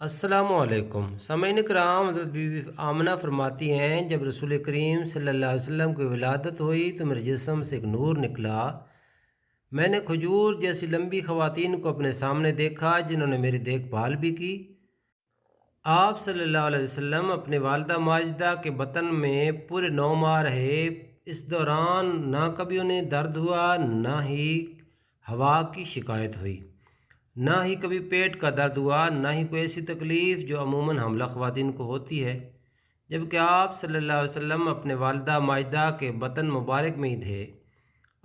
अस्सलाम वालेकुम। सामईन कराम, हज़रत बीबी आमना फरमाती हैं, जब रसूल करीम सल्लल्लाहु अलैहि वसल्लम की विलादत हुई तो मेरे जिस्म से एक नूर निकला। मैंने खजूर जैसी लंबी ख़वातीन को अपने सामने देखा जिन्होंने मेरी देखभाल भी की। आप सल्लल्लाहु अलैहि वसल्लम अपने वालिदा माजिदा के बतन में पूरे 9 माह रहे। इस दौरान ना कभी उन्हें दर्द हुआ, ना ही हवा की शिकायत हुई, ना ही कभी पेट का दर्द हुआ, ना ही कोई ऐसी तकलीफ़ जो अमूमन हमला ख़वातीन को होती है। जबकि आप सल्लल्लाहु अलैहि वसल्लम अपने वालिदा माजिदा के बतन मुबारक में ही थे।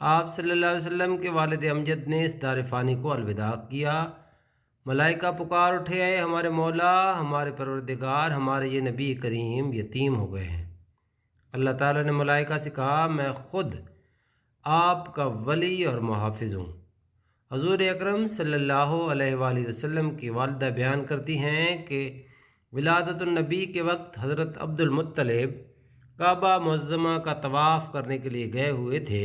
आप सल्लल्लाहु अलैहि वसल्लम के वालिद अमजद ने इस दार फ़ानी को अलविदा किया। मलाइका पुकार उठे, आए हमारे मौला, हमारे परवरदिगार, हमारे ये नबी करीम यतीम हो गए हैं। अल्लाह ताला ने मलाइका से कहा, मैं ख़ुद आपका वली और मुहाफ़िज़ हूँ। हज़ूर अकरम सल्लल्लाहु अलैहि वसल्लम की वालिदा बयान करती हैं कि विलादतुन नबी के वक्त हज़रत अब्दुल मुत्तलिब काबा मुअज़्ज़मा का तवाफ़ करने के लिए गए हुए थे।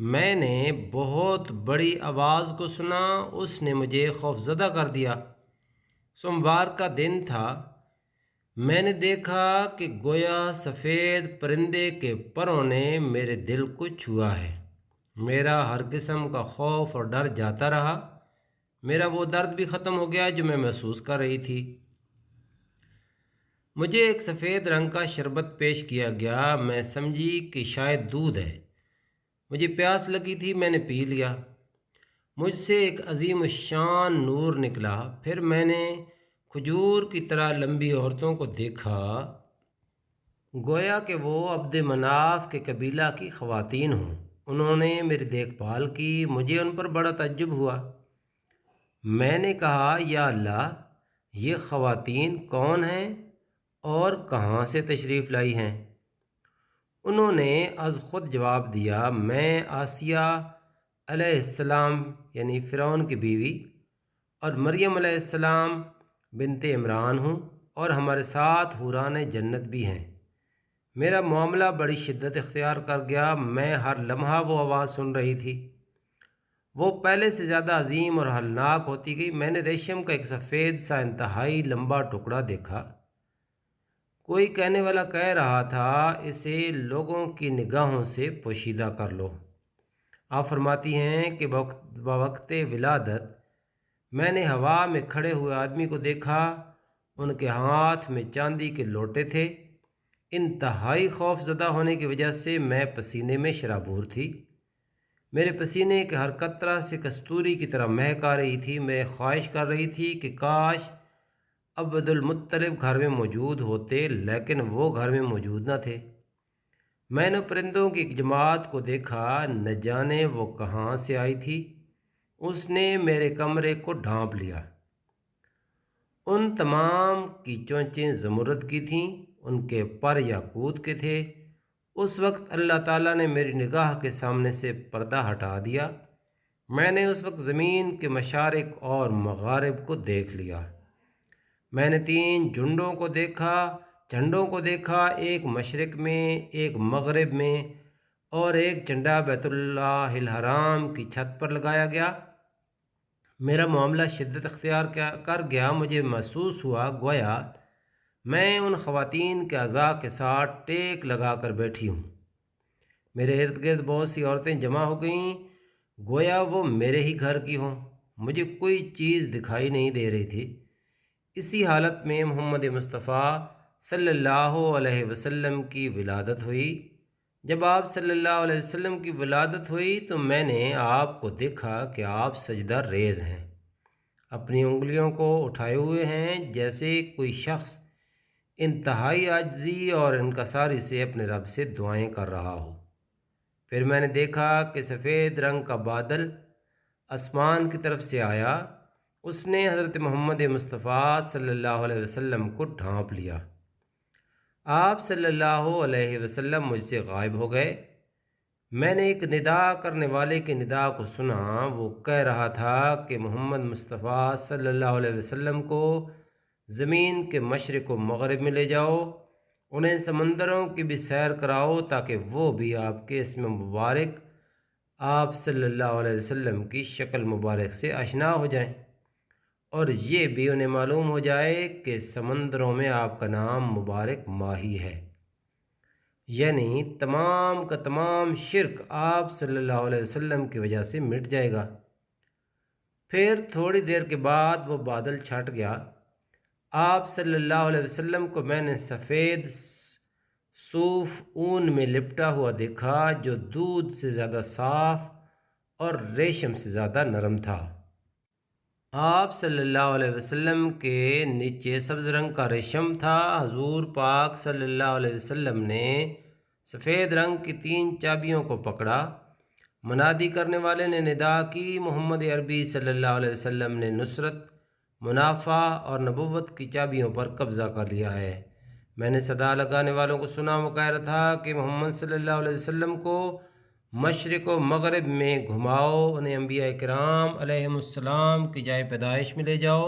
मैंने बहुत बड़ी आवाज़ को सुना, उसने मुझे खौफज़दा कर दिया। सोमवार का दिन था। मैंने देखा कि गोया सफ़ेद परिंदे के परों ने मेरे दिल को छुआ है। मेरा हर किस्म का खौफ और डर जाता रहा। मेरा वो दर्द भी ख़त्म हो गया जो मैं महसूस कर रही थी। मुझे एक सफ़ेद रंग का शरबत पेश किया गया। मैं समझी कि शायद दूध है। मुझे प्यास लगी थी, मैंने पी लिया। मुझसे एक अजीम शान नूर निकला। फिर मैंने खजूर की तरह लंबी औरतों को देखा, गोया कि वो अब्द मनाफ के कबीला की ख़वातीन हों। उन्होंने मेरी देखभाल की। मुझे उन पर बड़ा तअज्जुब हुआ। मैंने कहा, या अल्लाह, ये ख़वातीन कौन हैं और कहाँ से तशरीफ़ लाई हैं? उन्होंने अज़ ख़ुद जवाब दिया, मैं आसिया अलैहिस्सलाम यानी फ़िरौन की बीवी और मरियम अलैहिस्सलाम बिनते इमरान हूँ, और हमारे साथ हुरान जन्नत भी हैं। मेरा मामला बड़ी शिद्दत इख्तियार कर गया। मैं हर लम्हा वो आवाज़ सुन रही थी। वो पहले से ज़्यादा अजीम और हलनाक होती गई। मैंने रेशम का एक सफ़ेद सा इंतहाई लंबा टुकड़ा देखा। कोई कहने वाला कह रहा था, इसे लोगों की निगाहों से पोशीदा कर लो। आप फरमाती हैं कि बवक्त विलादत मैंने हवा में खड़े हुए आदमी को देखा। उनके हाथ में चांदी के लोटे थे। इंतहाई खौफज़दा होने की वजह से मैं पसीने में शराबूर थी। मेरे पसीने के हर कतरा से कस्तूरी की तरह महक आ रही थी। मैं ख्वाहिश कर रही थी कि काश अब्दुल मुत्तलिब घर में मौजूद होते, लेकिन वो घर में मौजूद न थे। मैंने परिंदों की एक जमात को देखा, न जाने वो कहाँ से आई थी। उसने मेरे कमरे को ढांप लिया। उन तमाम की चोंचें ज़मुरद की थीं, उनके पर याकूत के थे। उस वक्त अल्लाह ताला ने मेरी निगाह के सामने से पर्दा हटा दिया। मैंने उस वक्त ज़मीन के मशारिक और मगारिब को देख लिया। मैंने 3 झंडों को देखा, एक मशरिक़ में, एक मग़रिब में, और एक झंडा बैतुल्लाहिल हराम की छत पर लगाया गया। मेरा मामला शिद्दत अख्तियार कर गया। मुझे महसूस हुआ गोया मैं उन ख़वातीन के अज़ा के साथ टेक लगा कर बैठी हूँ। मेरे इर्द गिर्द बहुत सी औरतें जमा हो गईं, गोया वो मेरे ही घर की हों। मुझे कोई चीज़ दिखाई नहीं दे रही थी। इसी हालत में मोहम्मद मुस्तफ़ा सल्लल्लाहु अलैहि वसल्लम की विलादत हुई। जब आप सल्लल्लाहु अलैहि वसल्लम की विलादत हुई तो मैंने आपको देखा कि आप सजदा रेज़ हैं, अपनी उंगलियों को उठाए हुए हैं, जैसे कोई शख्स इंतहाई आजिज़ी और इनकसारी से अपने रब से दुआएं कर रहा हो। फिर मैंने देखा कि सफ़ेद रंग का बादल आसमान की तरफ से आया। उसने हज़रत मोहम्मद मुस्तफ़ा सल्लल्लाहु अलैहि वसल्लम को ढांप लिया। आप सल्लल्लाहु अलैहि वसल्लम मुझसे गायब हो गए। मैंने एक निदा करने वाले की निदा को सुना। वो कह रहा था कि मोहम्मद मुस्तफ़ा सल्लल्लाहु अलैहि वसल्लम को ज़मीन के मशरिक़ व मग़रिब में ले जाओ, उन्हें समंदरों की भी सैर कराओ, ताकि वो भी आपके इसम मुबारक आप सल्लल्लाहु अलैहि वसल्लम की शक्ल मुबारक से आशना हो जाएं। اور یہ بھی انہیں معلوم ہو جائے کہ سمندروں میں آپ کا نام مبارک ماہی ہے، یعنی تمام کا تمام شرک آپ صلی اللہ علیہ وسلم کی وجہ سے مٹ جائے گا۔ پھر تھوڑی دیر کے بعد وہ بادل چھٹ گیا۔ آپ صلی اللہ علیہ وسلم کو میں نے سفید صوف اون میں لپٹا ہوا دیکھا جو دودھ سے زیادہ صاف اور ریشم سے زیادہ نرم تھا۔ آپ صلی اللہ علیہ وسلم کے نیچے سبز رنگ کا ریشم تھا۔ حضور پاک صلی اللہ علیہ وسلم نے سفید رنگ کی 3 چابیوں کو پکڑا۔ منادی کرنے والے نے ندا کی، محمد عربی صلی اللہ علیہ وسلم نے نصرت، منافع اور نبوت کی چابیوں پر قبضہ کر لیا ہے۔ میں نے صدا لگانے والوں کو سنا، وہ کہہ رہا تھا کہ محمد صلی اللہ علیہ وسلم کو مشرق و مغرب میں گھماؤ، انہیں انبیاء کرام علیہم السلام کی جائے پیدائش میں لے جاؤ،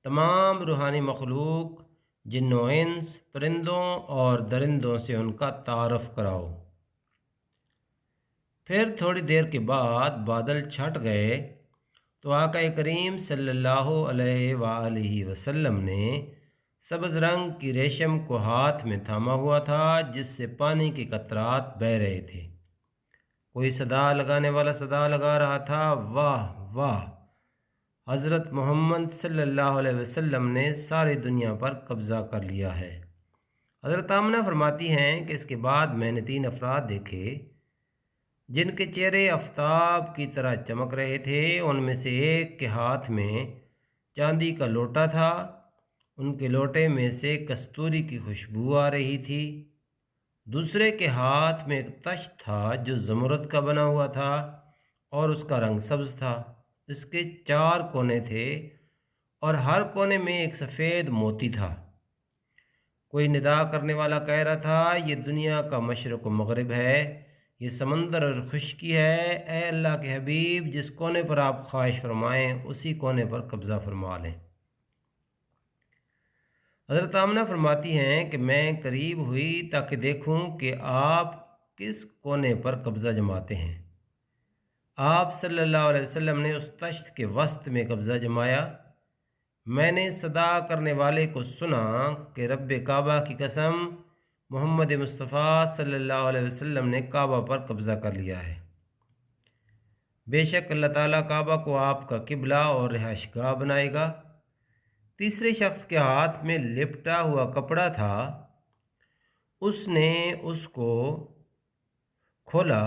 تمام روحانی مخلوق، جن و انس، پرندوں اور درندوں سے ان کا تعارف کراؤ۔ پھر تھوڑی دیر کے بعد بادل چھٹ گئے تو آقا کریم صلی اللہ علیہ وآلہ وسلم نے سبز رنگ کی ریشم کو ہاتھ میں تھاما ہوا تھا جس سے پانی کے قطرات بہہ رہے تھے۔ کوئی صدا لگانے والا صدا لگا رہا تھا، واہ واہ، حضرت محمد صلی اللہ علیہ وسلم نے ساری دنیا پر قبضہ کر لیا ہے۔ حضرت آمنہ فرماتی ہیں کہ اس کے بعد میں نے 3 افراد دیکھے جن کے چہرے آفتاب کی طرح چمک رہے تھے۔ ان میں سے ایک کے ہاتھ میں چاندی کا لوٹا تھا، ان کے لوٹے میں سے کستوری کی خوشبو آ رہی تھی۔ دوسرے کے ہاتھ میں ایک تشت تھا جو زمرد کا بنا ہوا تھا اور اس کا رنگ سبز تھا۔ اس کے 4 کونے تھے اور ہر کونے میں ایک سفید موتی تھا۔ کوئی ندا کرنے والا کہہ رہا تھا، یہ دنیا کا مشرق و مغرب ہے، یہ سمندر اور خشکی ہے، اے اللہ کے حبیب، جس کونے پر آپ خواہش فرمائیں اسی کونے پر قبضہ فرما لیں۔ حضرت آمنہ فرماتی ہیں کہ میں قریب ہوئی تاکہ دیکھوں کہ آپ کس کونے پر قبضہ جماتے ہیں۔ آپ صلی اللہ علیہ وسلم نے اس تشت کے وسط میں قبضہ جمایا۔ میں نے صدا کرنے والے کو سنا کہ رب کعبہ کی قسم، محمد مصطفیٰ صلی اللہ علیہ وسلم نے کعبہ پر قبضہ کر لیا ہے۔ بے شک اللہ تعالیٰ کعبہ کو آپ کا قبلہ اور رہائش گاہ بنائے گا۔ تیسرے شخص کے ہاتھ میں لپٹا ہوا کپڑا تھا، اس نے اس کو کھولا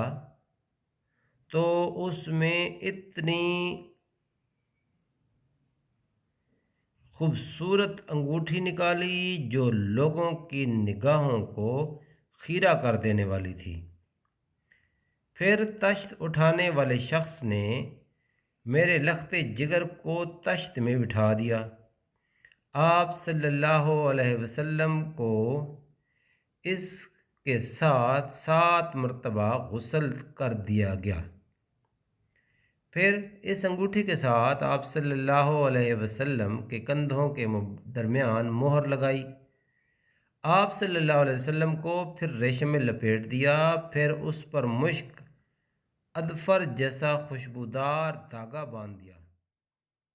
تو اس میں اتنی خوبصورت انگوٹھی نکالی جو لوگوں کی نگاہوں کو خیرہ کر دینے والی تھی۔ پھر تشت اٹھانے والے شخص نے میرے لخت جگر کو تشت میں بٹھا دیا۔ آپ صلی اللہ علیہ وسلم کو اس کے ساتھ 7 مرتبہ غسل کر دیا گیا۔ پھر اس انگوٹھی کے ساتھ آپ صلی اللہ علیہ وسلم کے کندھوں کے درمیان مہر لگائی۔ آپ صلی اللہ علیہ وسلم کو پھر ریشم میں لپیٹ دیا، پھر اس پر مشک اذفر جیسا خوشبودار دھاگا باندھ دیا۔